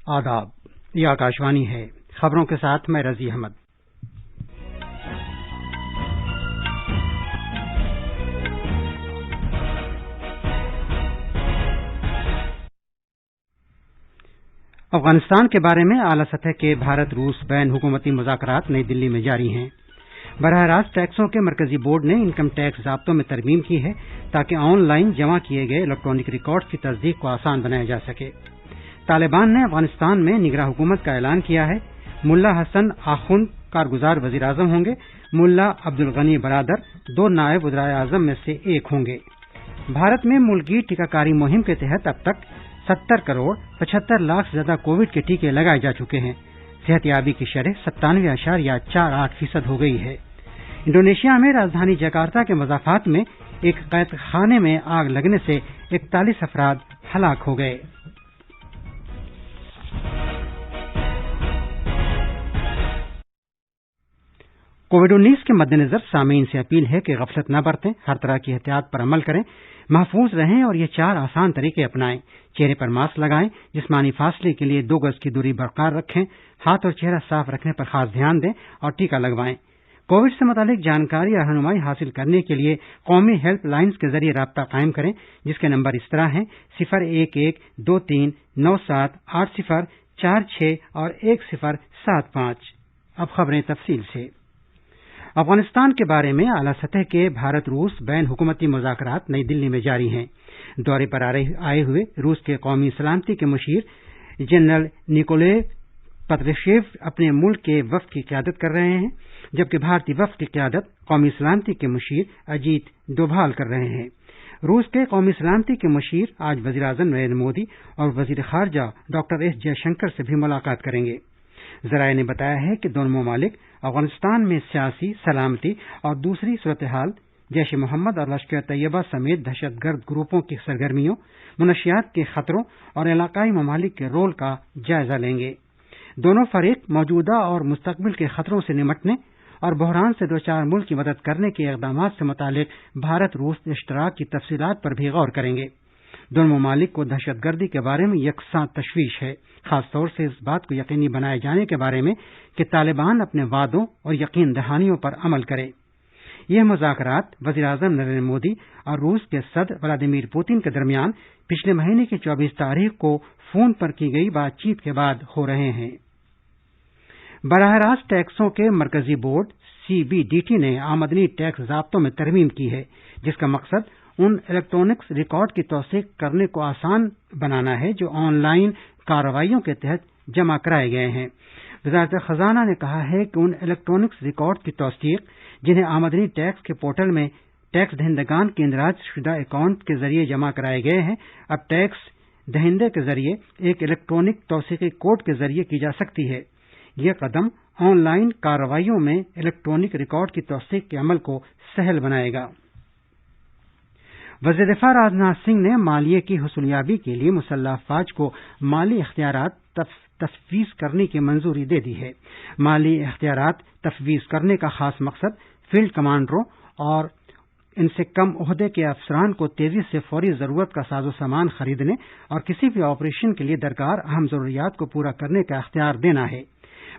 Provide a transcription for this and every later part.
آداب، یہ آکاشوانی ہے۔ خبروں کے ساتھ میں رضی احمد۔ افغانستان کے بارے میں اعلیٰ سطح کے بھارت روس بین حکومتی مذاکرات نئی دلی میں جاری ہیں۔ براہ راست ٹیکسوں کے مرکزی بورڈ نے انکم ٹیکس ضابطوں میں ترمیم کی ہے تاکہ آن لائن جمع کیے گئے الیکٹرانک ریکارڈز کی تصدیق کو آسان بنایا جا سکے۔ طالبان نے افغانستان میں نگراں حکومت کا اعلان کیا ہے۔ ملا حسن آخوند کارگزار وزیر اعظم ہوں گے۔ ملا عبدالغنی برادر 2 نائب وزرائے اعظم میں سے ایک ہوں گے۔ بھارت میں ملکی ٹیکہ کاری مہم کے تحت اب تک 70 کروڑ 75 لاکھ سے زیادہ کووڈ کے ٹیکے لگائے جا چکے ہیں۔ صحت یابی کی شرح 97.48% ہو گئی ہے۔ انڈونیشیا میں راجدھانی جکارتا کے مضافات میں ایک قید خانے میں آگ لگنے سے 41 افراد ہلاک ہو گئے۔ کووڈ-19 کے مد نظر سامعین سے اپیل ہے کہ غفلت نہ برتیں، ہر طرح کی احتیاط پر عمل کریں، محفوظ رہیں اور یہ 4 آسان طریقے اپنائیں۔ چہرے پر ماسک لگائیں، جسمانی فاصلے کے لیے 2 گز کی دوری برقرار رکھیں، ہاتھ اور چہرہ صاف رکھنے پر خاص دھیان دیں اور ٹیکہ لگوائیں۔ کووڈ سے متعلق جانکاری اور رہنمائی حاصل کرنے کے لیے قومی ہیلپ لائنز کے ذریعے رابطہ قائم کریں، جس کے نمبر اس طرح ہیں 0112397804 اور 1075۔ اب خبریں تفصیل سے۔ افغانستان کے بارے میں اعلیٰ سطح کے بھارت روس بین حکومتی مذاکرات نئی دلی میں جاری ہیں۔ دورے پر آئے ہوئے روس کے قومی سلامتی کے مشیر جنرل نیکولائے پتروشیو اپنے ملک کے وفد کی قیادت کر رہے ہیں، جبکہ بھارتی وفد کی قیادت قومی سلامتی کے مشیر اجیت ڈوبھال کر رہے ہیں۔ روس کے قومی سلامتی کے مشیر آج وزیر اعظم نریندر مودی اور وزیر خارجہ ڈاکٹر ایس جے شنکر سے بھی ملاقات کریں گے۔ ذرائع نے بتایا ہے کہ دونوں ممالک افغانستان میں سیاسی، سلامتی اور دوسری صورتحال، جیش محمد اور لشکر طیبہ سمیت دہشت گرد گروپوں کی سرگرمیوں، منشیات کے خطروں اور علاقائی ممالک کے رول کا جائزہ لیں گے۔ دونوں فریق موجودہ اور مستقبل کے خطروں سے نمٹنے اور بحران سے دوچار ملک کی مدد کرنے کے اقدامات سے متعلق بھارت روس اشتراک کی تفصیلات پر بھی غور کریں گے۔ دونوں ممالک کو دہشت گردی کے بارے میں یکساں تشویش ہے، خاص طور سے اس بات کو یقینی بنائے جانے کے بارے میں کہ طالبان اپنے وعدوں اور یقین دہانیوں پر عمل کرے۔ یہ مذاکرات وزیر اعظم نریندر مودی اور روس کے صدر ولادیمیر پوتن کے درمیان پچھلے مہینے کی 24 تاریخ کو فون پر کی گئی بات چیت کے بعد ہو رہے ہیں۔ براہ راست ٹیکسوں کے مرکزی بورڈ CBDT نے آمدنی ٹیکس ضابطوں میں ترمیم کی ہے، جس کا مقصد ان الیکٹرانکس ریکارڈ کی توثیق کرنے کو آسان بنانا ہے جو آن لائن کارروائیوں کے تحت جمع کرائے گئے ہیں۔ وزارت خزانہ نے کہا ہے کہ ان الیکٹرانکس ریکارڈ کی توثیق جنہیں آمدنی ٹیکس کے پورٹل میں ٹیکس دہندگان کے اندراج شدہ اکاؤنٹ کے ذریعے جمع کرائے گئے ہیں، اب ٹیکس دہندے کے ذریعے ایک الیکٹرانک توثیقی کوڈ کے ذریعے کی جا سکتی ہے۔ یہ قدم آن لائن کارروائیوں میں الیکٹرانک ریکارڈ کی توثیق کے عمل کو سہل بنائے گا۔ وزیر دفاع راجناتھ سنگھ نے مالیے کی حصولیابی کے لیے مسلح افواج کو مالی اختیارات تفویض کرنے کی منظوری دے دی ہے۔ مالی اختیارات تفویض کرنے کا خاص مقصد فیلڈ کمانڈروں اور ان سے کم عہدے کے افسران کو تیزی سے فوری ضرورت کا ساز و سامان خریدنے اور کسی بھی آپریشن کے لیے درکار اہم ضروریات کو پورا کرنے کا اختیار دینا ہے۔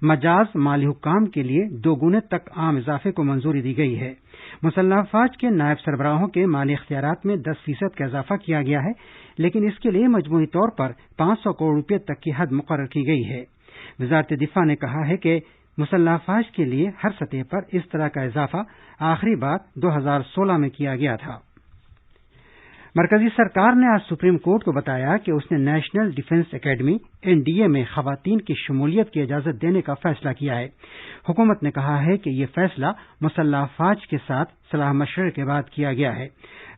مجاز مالی حکام کے لیے 2 گنے تک عام اضافے کو منظوری دی گئی ہے۔ مسلح افواج کے نائب سربراہوں کے مالی اختیارات میں 10% کا اضافہ کیا گیا ہے، لیکن اس کے لیے مجموعی طور پر 500 کروڑ روپے تک کی حد مقرر کی گئی ہے۔ وزارت دفاع نے کہا ہے کہ مسلح افواج کے لیے ہر سطح پر اس طرح کا اضافہ آخری بار 2016 میں کیا گیا تھا۔ مرکزی سرکار نے آج سپریم کورٹ کو بتایا کہ اس نے نیشنل ڈیفنس اکیڈمی NDA میں خواتین کی شمولیت کی اجازت دینے کا فیصلہ کیا ہے۔ حکومت نے کہا ہے کہ یہ فیصلہ مسلح افواج کے ساتھ صلاح مشورے کے بعد کیا گیا ہے۔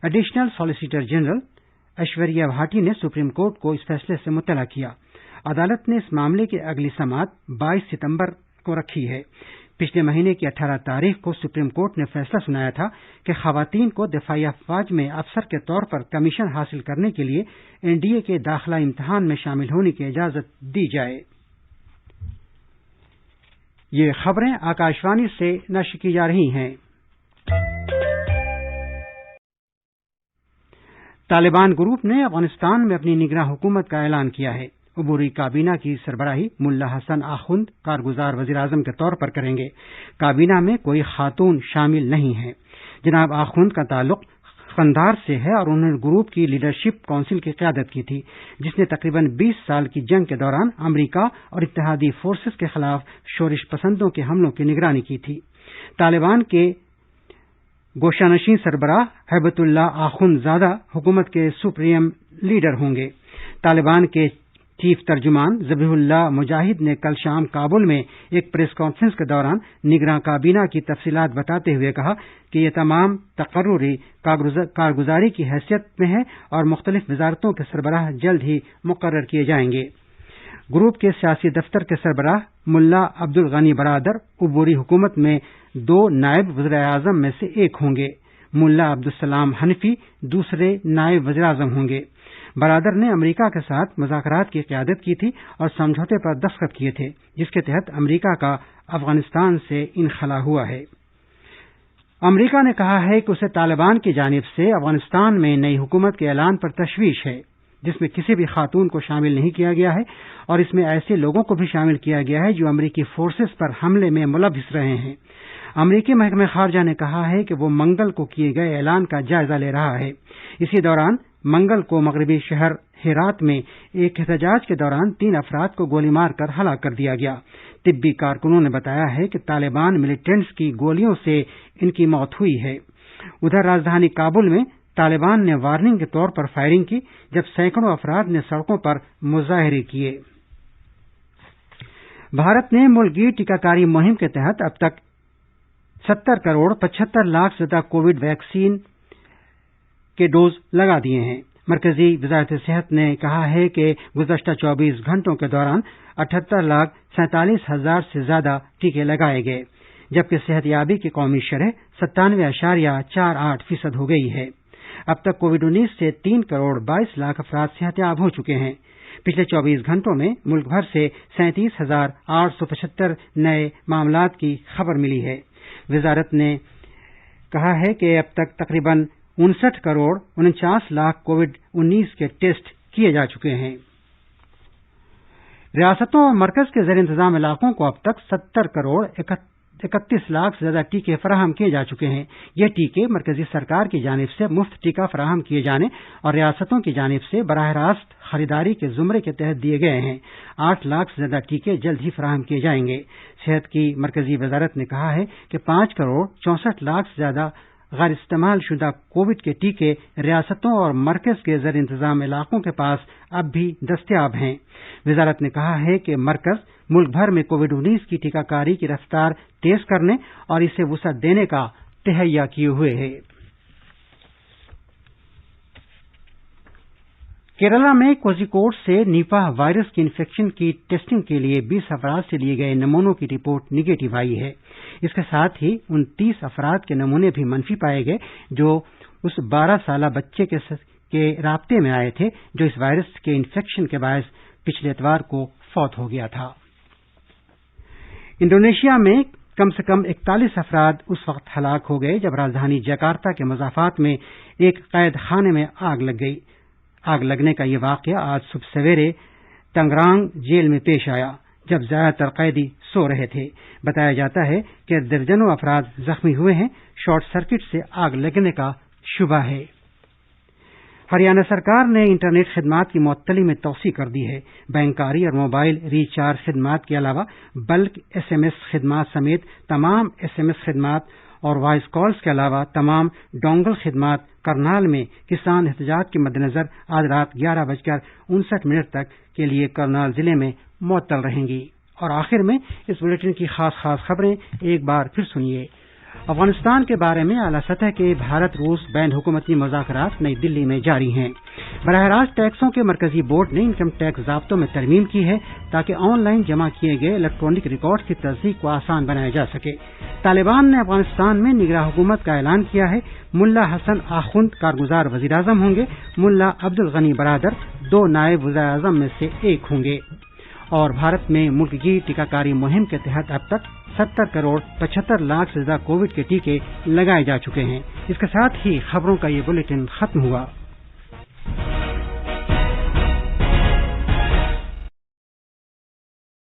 Additional solicitor general Aishwarya baati نے سپریم کورٹ کو اس فیصلے سے مطلع کیا۔ عدالت نے اس معاملے کی اگلی سماعت 22 ستمبر کو رکھی ہے۔ پچھلے مہینے کی 18 تاریخ کو سپریم کورٹ نے فیصلہ سنایا تھا کہ خواتین کو دفاعی افواج میں افسر کے طور پر کمیشن حاصل کرنے کے لیے NDA کے داخلہ امتحان میں شامل ہونے کی اجازت دی جائے۔ یہ خبریں آکاشوانی سے نشر کی جا رہی ہیں۔ طالبان گروپ نے افغانستان میں اپنی نگراں حکومت کا اعلان کیا ہے۔ عبوری کابینہ کی سربراہی ملا حسن آخند کارگزار وزیراعظم کے طور پر کریں گے۔ کابینہ میں کوئی خاتون شامل نہیں ہے۔ جناب آخند کا تعلق قندھار سے ہے اور انہوں نے گروپ کی لیڈرشپ کونسل کی قیادت کی تھی، جس نے تقریباً 20 سال کی جنگ کے دوران امریکہ اور اتحادی فورسز کے خلاف شورش پسندوں کے حملوں کی نگرانی کی تھی۔ طالبان کے گوشانشین سربراہ ہیبت اللہ آخند زادہ حکومت کے سپریم لیڈر ہوں گے۔ طالبان کے چیف ترجمان ذبیح اللہ مجاہد نے کل شام کابل میں ایک پریس کانفرنس کے دوران نگراں کابینہ کی تفصیلات بتاتے ہوئے کہا کہ یہ تمام تقرری کارگزاری کی حیثیت میں ہے اور مختلف وزارتوں کے سربراہ جلد ہی مقرر کیے جائیں گے۔ گروپ کے سیاسی دفتر کے سربراہ ملا عبد الغنی برادر عبوری حکومت میں 2 نائب وزیر اعظم میں سے ایک ہوں گے۔ ملا عبدالسلام حنفی دوسرے نائب وزیر اعظم ہوں گے۔ برادر نے امریکہ کے ساتھ مذاکرات کی قیادت کی تھی اور سمجھوتے پر دستخط کیے تھے، جس کے تحت امریکہ کا افغانستان سے انخلا ہوا ہے۔ امریکہ نے کہا ہے کہ اسے طالبان کی جانب سے افغانستان میں نئی حکومت کے اعلان پر تشویش ہے، جس میں کسی بھی خاتون کو شامل نہیں کیا گیا ہے اور اس میں ایسے لوگوں کو بھی شامل کیا گیا ہے جو امریکی فورسز پر حملے میں ملوث رہے ہیں۔ امریکی محکمہ خارجہ نے کہا ہے کہ وہ منگل کو کیے گئے اعلان کا جائزہ لے رہا ہے۔ اسی دوران منگل کو مغربی شہر ہیرات میں ایک احتجاج کے دوران 3 افراد کو گولی مار کر ہلاک کر دیا گیا۔ طبی کارکنوں نے بتایا ہے کہ طالبان ملیٹنٹس کی گولیوں سے ان کی موت ہوئی ہے۔ ادھر راجدھانی کابل میں طالبان نے وارننگ کے طور پر فائرنگ کی جب سینکڑوں افراد نے سڑکوں پر مظاہرے کیے۔ بھارت نے ملک گیر ٹیکہ کاری مہم کے تحت اب تک 70 کروڑ 75 لاکھ سے زیادہ کووڈ ویکسین کے ڈوز لگا دیے ہیں۔ مرکزی وزارت صحت نے کہا ہے کہ گزشتہ 24 گھنٹوں کے دوران 78,47,000 سے زیادہ ٹیکے لگائے گئے، جبکہ صحت یابی کی قومی شرح 97.48% ہو گئی ہے۔ اب تک کووڈ-19 سے 3 کروڑ 22 لاکھ افراد صحت یاب ہو چکے ہیں۔ پچھلے 24 گھنٹوں میں ملک بھر سے 37,875 نئے معاملات کی خبر ملی ہے۔ وزارت نے کہا ہے کہ اب تک تقریباً 59 کروڑ 49 لاکھ کووڈ-19 کے ٹیسٹ کیے جا چکے ہیں۔ ریاستوں اور مرکز کے زیر انتظام علاقوں کو اب تک 70 کروڑ 31 لاکھ سے زیادہ ٹیکے فراہم کیے جا چکے ہیں۔ یہ ٹیکے مرکزی سرکار کی جانب سے مفت ٹیکہ فراہم کیے جانے اور ریاستوں کی جانب سے براہ راست خریداری کے زمرے کے تحت دیے گئے ہیں۔ 8 لاکھ سے زیادہ ٹیکے جلد ہی فراہم کیے جائیں گے۔ صحت کی مرکزی وزارت نے کہا ہے کہ 5 کروڑ 64 لاکھ سے زیادہ غیر استعمال شدہ کووڈ کے ٹیکے ریاستوں اور مرکز کے زیر انتظام علاقوں کے پاس اب بھی دستیاب ہیں۔ وزارت نے کہا ہے کہ مرکز ملک بھر میں کووڈ-19 کی ٹیکہ کاری کی رفتار تیز کرنے اور اسے وسعت دینے کا تہیہ کیے ہوئے ہے۔ کیرالہ میں کوزیکوڈ سے نیپاہ وائرس کی انفیکشن کی ٹیسٹنگ کے لیے 20 افراد سے لیے گئے نمونوں کی رپورٹ نگیٹو آئی ہے۔ اس کے ساتھ ہی 29 افراد کے نمونے بھی منفی پائے گئے جو اس 12 سالہ بچے کے رابطے میں آئے تھے جو اس وائرس کے انفیکشن کے باعث پچھلے اتوار کو فوت ہو گیا تھا۔ انڈونیشیا میں کم سے کم 41 افراد اس وقت ہلاک ہو گئے جب راجدھانی جکارتا کے مضافات میں ایک قید خانے میں آگ لگ گئی۔ آگ لگنے کا یہ واقعہ آج صبح سویرے تنگرانگ جیل میں پیش آیا جب زیادہ تر قیدی سو رہے تھے۔ بتایا جاتا ہے کہ درجنوں افراد زخمی ہوئے ہیں۔ شارٹ سرکٹ سے آگ لگنے کا شبہ ہے۔ ہریانہ سرکار نے انٹرنیٹ خدمات کی معطلی میں توسیع کر دی ہے۔ بینکاری اور موبائل ریچارج خدمات کے علاوہ بلک ایس ایم ایس خدمات سمیت تمام ایس ایم ایس خدمات اور وائس کالز کے علاوہ تمام ڈونگل خدمات کرنال میں کسان احتجاج کے مد نظر آج رات 11:59 تک کے لیے کرنال ضلع میں معطل رہیں گی۔ اور آخر میں اس بلیٹن کی خاص خبریں ایک بار پھر سنیے۔ افغانستان کے بارے میں اعلیٰ سطح کے بھارت روس بین حکومتی مذاکرات نئی دلی میں جاری ہیں۔ براہ راست ٹیکسوں کے مرکزی بورڈ نے انکم ٹیکس ضابطوں میں ترمیم کی ہے تاکہ آن لائن جمع کیے گئے الیکٹرانک ریکارڈ کی تصدیق کو آسان بنایا جا سکے۔ طالبان نے افغانستان میں نگراں حکومت کا اعلان کیا ہے۔ ملا حسن آخند کارگزار وزیر اعظم ہوں گے۔ ملا عبد الغنی برادر 2 نائب وزیر اعظم میں سے ایک ہوں گے۔ اور بھارت میں ملک کی ٹیکہ کاری مہم کے تحت اب تک 70 کروڑ 75 لاکھ سے زیادہ کووڈ کے ٹیکے لگائے جا چکے ہیں۔ اس کے ساتھ ہی خبروں کا یہ بلیٹن ختم ہوا۔